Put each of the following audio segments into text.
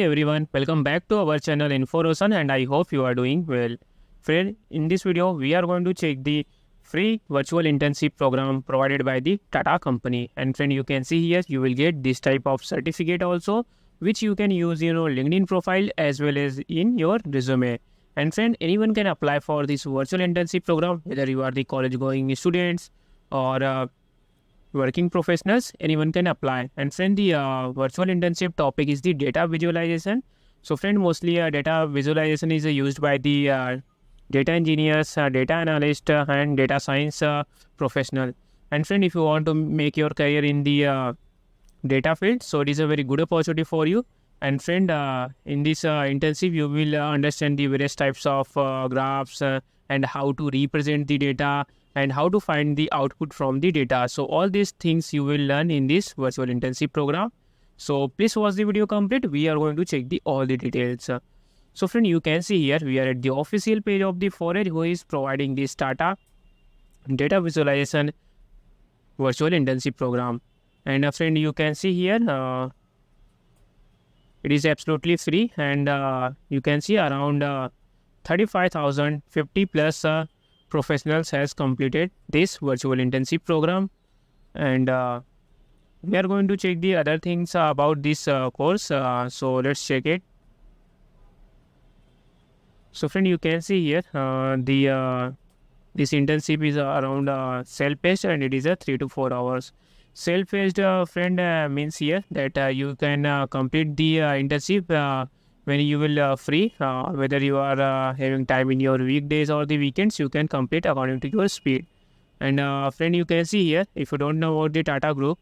Hey everyone, welcome back to our channel Roshan, and I hope you are doing well. Friend, in this video, we are going to check the free virtual internship program provided by the Tata company. And friend, you can see here, you will get this type of certificate also, which you can use in your LinkedIn profile as well as in your resume. And friend, anyone can apply for this virtual internship program, whether you are the college going students or working professionals, anyone can apply. And friend, the virtual internship topic is the data visualization. So friend, mostly data visualization is used by the data engineers, data analyst, and data science professional. And friend, if you want to make your career in the data field, so it is a very good opportunity for you. And friend, in this internship, you will understand the various types of graphs and how to represent the data and how to find the output from the data. So all these things you will learn in this virtual internship program. So please watch the video complete. We are going to check the all the details. So friend, you can see here we are at the official page of the Forage, who is providing this Tata data visualization virtual internship program. And friend, you can see here it is absolutely free, and you can see around 35,050 plus professionals has completed this virtual internship program. And we are going to check the other things about this course. So let's check it. So friend, you can see here this internship is around self-paced, and it is 3 to 4 hours. Self-paced, friend, means here that you can complete the internship when you will free, whether you are having time in your weekdays or the weekends, you can complete according to your speed. And friend, you can see here, if you don't know about the Tata Group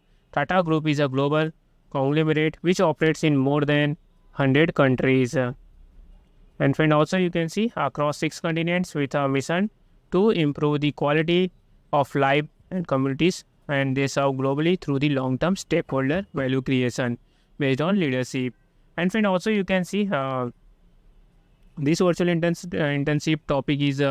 is a global conglomerate which operates in more than 100 countries. And friend, also you can see across 6 continents with a mission to improve the quality of life and communities, and they serve globally through the long-term stakeholder value creation based on leadership. And friend, also you can see this virtual internship topic is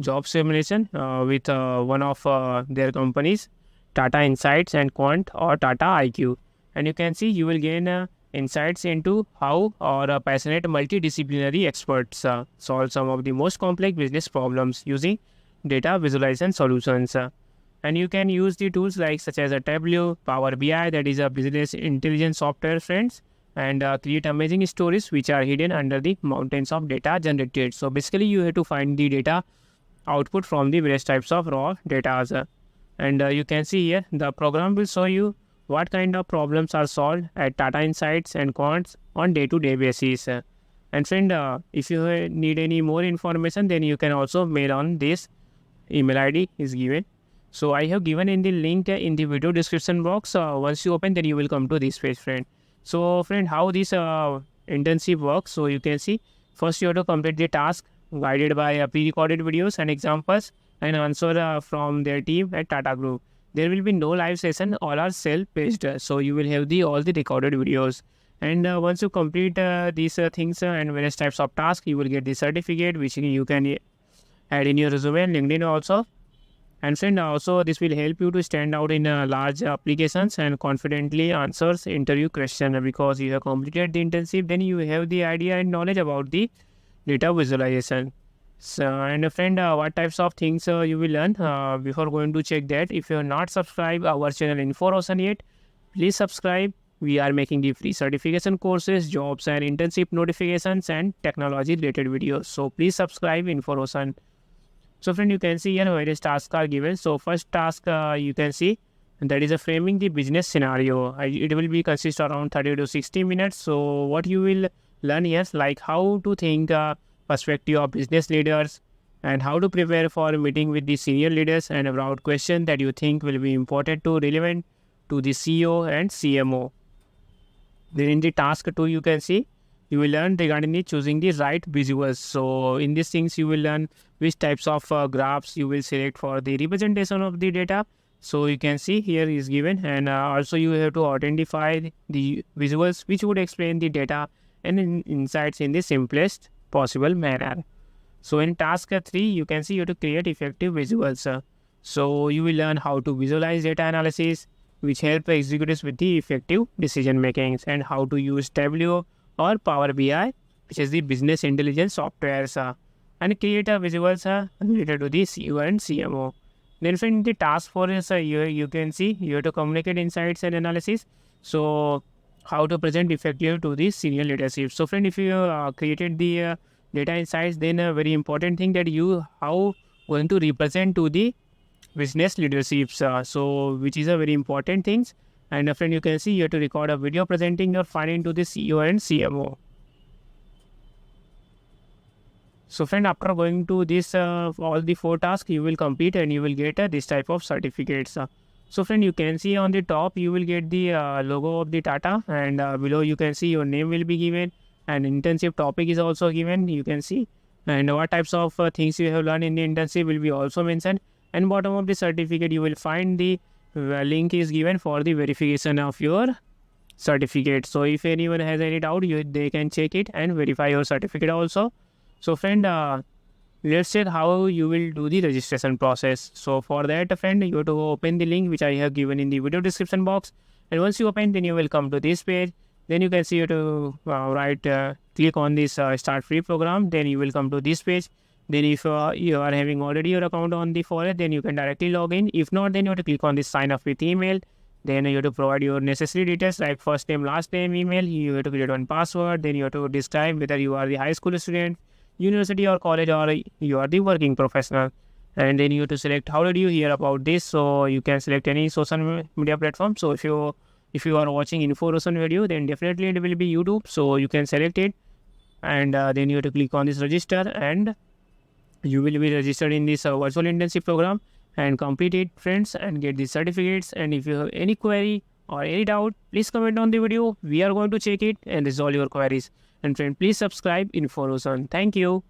job simulation with one of their companies, Tata Insights and Quant or Tata IQ. And you can see you will gain insights into how our passionate multidisciplinary experts solve some of the most complex business problems using data visualization solutions. And you can use the tools like such as a Tableau, Power BI, that is a business intelligence software, friends, and create amazing stories which are hidden under the mountains of data generated. So basically, you have to find the data output from the various types of raw data. And you can see here the program will show you what kind of problems are solved at Tata Insights and Quants on day-to-day basis. And friend, if you need any more information, then you can also mail on this email ID is given. So I have given in the link in the video description box. Once you open, then you will come to this page, friend. So friend, how this internship works? So you can see first you have to complete the task guided by pre-recorded videos and examples and answer from their team at Tata Group. There will be no live session, all are self-paced. So you will have all the recorded videos. And once you complete these things and various types of tasks, you will get the certificate which you can add in your resume and LinkedIn also. And friend, also this will help you to stand out in large applications and confidently answers interview question, because you have completed the internship, then you have the idea and knowledge about the data visualization. So, and friend, what types of things you will learn before going to check that. If you have not subscribed our channel Roshan yet, please subscribe. We are making the free certification courses, jobs and internship notifications and technology related videos. So please subscribe Roshan. So friend, you can see here various tasks are given. So first task you can see, that is a framing the business scenario. It will be consist around 30 to 60 minutes. So what you will learn here is like how to think perspective of business leaders and how to prepare for a meeting with the senior leaders and about question that you think will be important to relevant to the CEO and CMO. Then in the task 2 you can see you will learn regarding the choosing the right visuals. So in these things you will learn which types of graphs you will select for the representation of the data. So you can see here is given, and also you have to identify the visuals which would explain the data and insights in the simplest possible manner. So in task 3 you can see you have to create effective visuals. So you will learn how to visualize data analysis which help executives with the effective decision making, and how to use Tableau or Power BI, which is the business intelligence softwares, and create a visuals related to the CEO and CMO. Then friend, the task for is you can see you have to communicate insights and analysis. So how to present effectively to the senior leadership. So friend, if you created the data insights, then a very important thing that you how going to represent to the business leaderships. So which is a very important things. And friend, you can see you have to record a video presenting your finding to the CEO and CMO. So friend, after going to this all the 4 tasks, you will complete and you will get this type of certificates. So friend, you can see on the top you will get the logo of the Tata, and below you can see your name will be given, and internship topic is also given, you can see, and what types of things you have learned in the internship will be also mentioned. And bottom of the certificate you will find the link is given for the verification of your certificate. So if anyone has any doubt, they can check it and verify your certificate also. So friend, let's check how you will do the registration process. So for that friend, you have to open the link which I have given in the video description box, and once you open, then you will come to this page. Then you can see you have to click on this start free program. Then you will come to this page. Then if you are having already your account on the forum, then you can directly log in. If not, then you have to click on this sign up with email. Then you have to provide your necessary details like first name, last name, email. You have to create one password. Then you have to describe whether you are the high school student, university or college, or you are the working professional. And then you have to select how did you hear about this. So you can select any social media platform. So if you are watching info roshan video, then definitely it will be YouTube. So you can select it, and then you have to click on this register, and you will be registered in this virtual internship program and complete it friends and get these certificates. And if you have any query or any doubt, please comment on the video. We are going to check it and resolve your queries. And friend, please subscribe Info Roshan. Thank you.